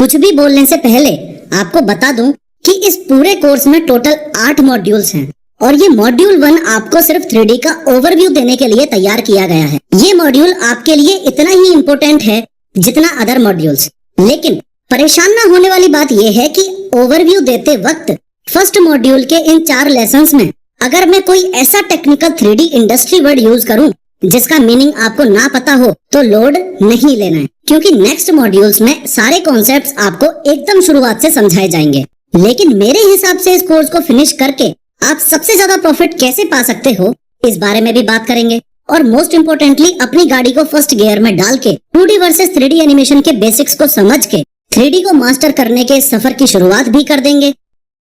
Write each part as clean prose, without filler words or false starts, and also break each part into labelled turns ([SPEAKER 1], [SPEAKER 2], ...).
[SPEAKER 1] कुछ भी बोलने से पहले आपको बता दूं कि इस पूरे कोर्स में टोटल 8 मॉड्यूल्स हैं और ये मॉड्यूल 1 आपको सिर्फ 3D का ओवरव्यू देने के लिए तैयार किया गया है। ये मॉड्यूल आपके लिए इतना ही इम्पोर्टेंट है जितना अदर मॉड्यूल्स। लेकिन परेशान ना होने वाली बात यह है कि ओवरव्यू देते वक्त फर्स्ट मॉड्यूल के इन 4 लेसन्स में अगर मैं कोई ऐसा technical 3D industry word use करूं जिसका मीनिंग आपको ना पता हो तो लोड नहीं लेना है, क्योंकि नेक्स्ट मॉड्यूल्स में सारे कॉन्सेप्ट्स आपको एकदम शुरुआत से समझाए जाएंगे। लेकिन मेरे हिसाब से इस कोर्स को फिनिश करके आप सबसे ज्यादा प्रॉफिट कैसे पा सकते हो इस बारे में भी बात करेंगे और मोस्ट इम्पोर्टेंटली अपनी गाड़ी को फर्स्ट गियर में डाल के 2D वर्सेस 3D एनिमेशन के बेसिक्स को समझ के 3D को मास्टर करने के सफर की शुरुआत भी कर देंगे।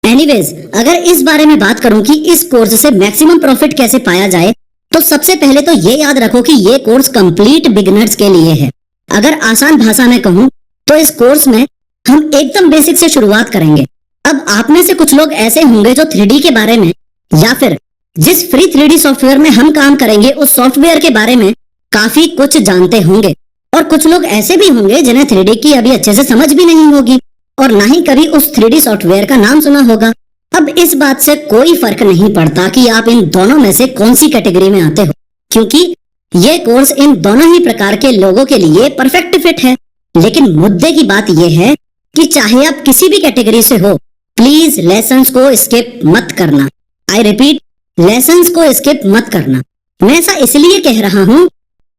[SPEAKER 1] एनीवेज, अगर इस बारे में बात करूं कि इस कोर्स से मैक्सिमम प्रॉफिट कैसे पाया जाए तो सबसे पहले तो ये याद रखो कि ये कोर्स कंप्लीट बिगिनर्स के लिए है। अगर आसान भाषा में कहूं तो इस कोर्स में हम एकदम बेसिक से शुरुआत करेंगे। अब आप में से कुछ लोग ऐसे होंगे जो 3D के बारे में या फिर जिस फ्री 3D सॉफ्टवेयर में हम काम करेंगे उस सॉफ्टवेयर के बारे में काफी कुछ जानते होंगे, और कुछ लोग ऐसे भी होंगे जिन्हें 3D की अभी अच्छे से समझ भी नहीं होगी और ना ही कभी उस 3D सॉफ्टवेयर का नाम सुना होगा। अब इस बात से कोई फर्क नहीं पड़ता कि आप इन दोनों में से कौन सी कैटेगरी में आते हो, क्योंकि ये कोर्स इन दोनों ही प्रकार के लोगों के लिए परफेक्ट फिट है। लेकिन मुद्दे की बात यह है कि चाहे आप किसी भी कैटेगरी से हो, प्लीज लेसन्स को स्किप मत करना। आई रिपीट, लेसन्स को स्किप मत करना। मैं ऐसा इसलिए कह रहा हूँ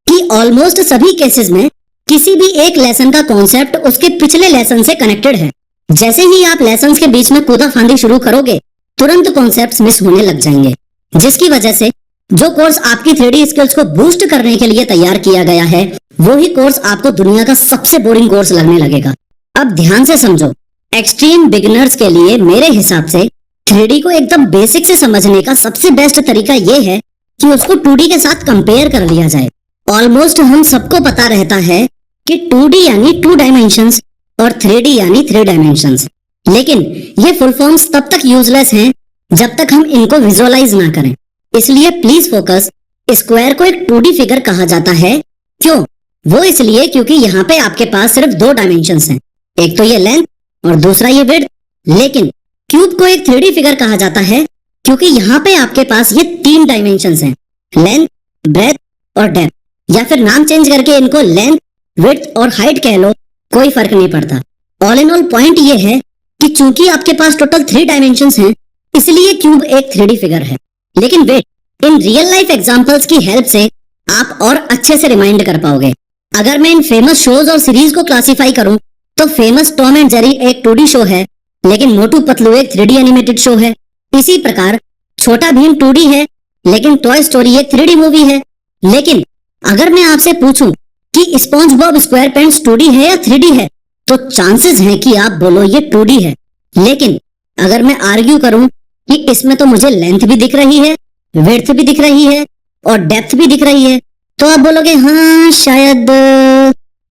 [SPEAKER 1] कि ऑलमोस्ट सभी केसेस में किसी भी एक लेसन का कॉन्सेप्ट उसके पिछले लेसन से कनेक्टेड है। जैसे ही आप लेसन्स के बीच में कूदा फांदी शुरू करोगे तुरंत कॉन्सेप्ट्स मिस होने लग जाएंगे, जिसकी वजह से जो कोर्स आपकी 3D स्किल्स को बूस्ट करने के लिए तैयार किया गया है वो ही कोर्स आपको दुनिया का सबसे बोरिंग कोर्स लगने लगेगा। अब ध्यान से समझो, एक्सट्रीम बिगिनर्स के लिए मेरे हिसाब से 3D को एकदम बेसिक से समझने का सबसे बेस्ट तरीका ये है कि उसको 2D के साथ कंपेयर कर लिया जाए। ऑलमोस्ट हम सबको पता रहता है कि 2D यानी 2 डायमेंशंस और 3D यानी 3 डायमेंशंस, लेकिन ये फुल फॉर्म्स तब तक यूजलेस हैं जब तक हम इनको विजुअलाइज ना करें। इसलिए प्लीज फोकस। स्क्वायर को एक 2D फिगर कहा जाता है। क्यों? वो इसलिए क्योंकि यहाँ पे आपके पास सिर्फ 2 डायमेंशंस हैं, एक तो ये लेंथ और दूसरा ये विड्थ। लेकिन क्यूब को एक 3D फिगर कहा जाता है क्योंकि यहाँ पे आपके पास ये 3 डायमेंशंस हैं, लेंथ, ब्रेथ और डेप्थ, या फिर नाम चेंज करके इनको लेंथ, विड्थ और हाइट कह लो, कोई फर्क नहीं पड़ता। ऑल इन ऑल पॉइंट ये है कि चूंकि आपके पास टोटल 3 डायमेंशंस हैं इसलिए क्यूब एक 3D फिगर है। लेकिन wait, in real life examples की हेल्प से आप और अच्छे से रिमाइंड कर पाओगे। अगर मैं इन फेमस शोज और सीरीज को क्लासिफाई करूं तो फेमस टॉम एंड जेरी एक 2D शो है, लेकिन मोटू पतलू एक 3D एनिमेटेड शो है। इसी प्रकार छोटा भीम 2D है, लेकिन टॉय स्टोरी एक 3D मूवी है। लेकिन अगर मैं आपसे पूछूं कि sponge Bob square paints 2D है या 3D है तो चांसेस हैं कि आप बोलो ये 2D है। लेकिन अगर मैं आर्ग्यू करूं कि इसमें तो मुझे लेंथ भी दिख रही है, विड्थ भी दिख रही है और डेप्थ भी दिख रही है, तो आप बोलोगे हाँ शायद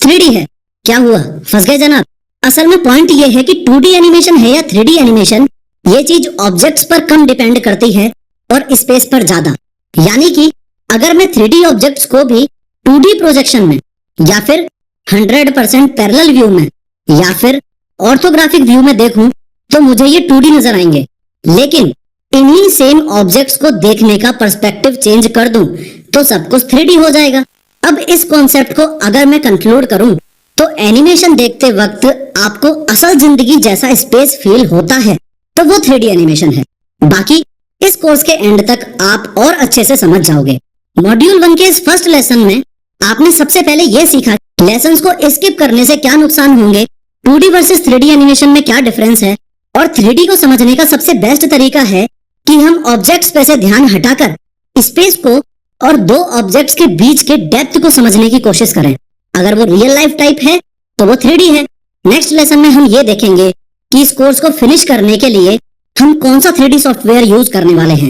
[SPEAKER 1] 3D है। क्या हुआ, फंस गए जनाब? असल में पॉइंट ये है कि 2D एनिमेशन है या 3D एनिमेशन, ये चीज ऑब्जेक्ट्स पर कम डिपेंड करती है और स्पेस पर ज्यादा। यानी कि अगर मैं 3D ऑब्जेक्ट्स को भी 2D प्रोजेक्शन में या फिर 100% पैरेलल व्यू में या फिर ऑर्थोग्राफिक व्यू में देखूं तो मुझे ये 2D नजर आएंगे। लेकिन इन्हीं सेम ऑब्जेक्ट्स को देखने का पर्सपेक्टिव चेंज कर दूं तो सब कुछ 3D हो जाएगा। अब इस कॉन्सेप्ट को अगर मैं कंक्लूड करूं तो एनिमेशन देखते वक्त आपको असल जिंदगी जैसा स्पेस फील होता है तो वो 3D एनिमेशन है। बाकी इस कोर्स के एंड तक आप और अच्छे से समझ जाओगे। मॉड्यूल 1 के इस फर्स्ट लेसन में आपने सबसे पहले ये सीखा लेसन्स को स्किप करने से क्या नुकसान होंगे, 2D वर्सेस 3D एनिमेशन में क्या डिफरेंस है, और 3D को समझने का सबसे बेस्ट तरीका है कि हम ऑब्जेक्ट्स पे से ध्यान हटाकर स्पेस को और 2 ऑब्जेक्ट्स के बीच के डेप्थ को समझने की कोशिश करें। अगर वो रियल लाइफ टाइप है तो वो 3D है। नेक्स्ट लेसन में हम ये देखेंगे कि इस कोर्स को फिनिश करने के लिए हम कौन सा 3D सॉफ्टवेयर यूज करने वाले हैं।